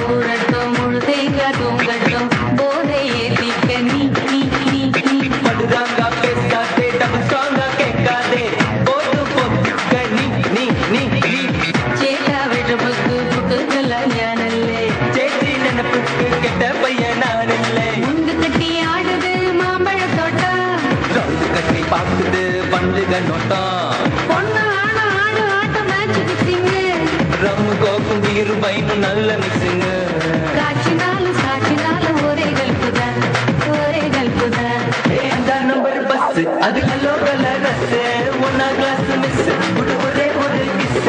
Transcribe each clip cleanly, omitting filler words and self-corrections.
ஊரட்டும் முழுதேங்க தூங்கட்டும் போதை ஏத்திக்க நீ நீ நீ நீ படுதாங்க பேசாதே டபுள் ஸ்ட்ராங்கா கேட்காதே போது போத்துக்க நீ நீ நீ நீ சேட்டா வெட்டப்புக்கு புட்டுக்கல ஞானல்லே சேச்சி நினைப்புக்கு கெட்ட பையன் நான் இல்லை முண்டு கட்டி ஆடுது மாம்பழ தோட்டா ரவுண்டு கட்டி பாக்குது பண்டுக நோட்டம் பொண்ணு ஆடு ஆடு ஆட்ட மேட்ச் பிக்சிங்கு ரம்மு கோக்கும் பீரு பைனும் நல்ல மிக்சிங்கு சாட்சினாலும் ஒரே கல்புதான் அஞ்சாம் நம்பர் பஸ் அது நல்லோ கலர் ரஸ் ஒன்னா கிளாஸ் மிஸ் ஒரே ஒரு கிஸ்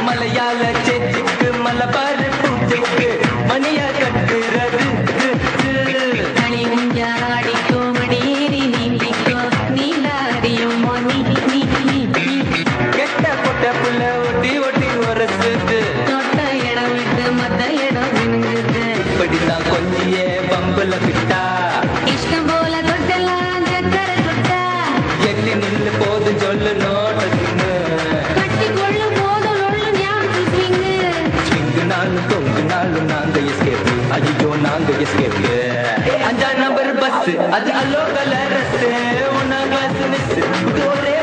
மலையாள சேச்சிக்கு மலபார் பூஜைக்கு மணியா கட்டுறது களி உஞ்சாடிக்கோ மடியேறி நீந்திக்கோ நீலாரியும் நீ நீ நீ நீ கெட்ட பொட்ட புள்ள ஒட்டி ஒட்டி உரசுது தொட்ட இடம் விட்டு மத்த இடம் விழுங்குது இப்படிதான் கொஞ்சியே பம்புல விட்டா இஷ்டம் போல தொட்டெல்லாம் சக்கரை தொட்டா எட்டி நில்லு போது சொல்லு நோட்டதுன்னு கட்டி கொள்ளு போதும் ஒள்ளு ஞாபகம் ஸ்விங்கு ஸ்விங்குனாலும் தொங்குனாலும் நாங்க எஸ்கேப் ஐயோ நாங்க எஸ்கேப் அஞ்சாம் நம்பர் பஸ் அது அல்லோ கலர் ரஸ் ஒன்னா கிளாஸ் மிஸ் ஒரே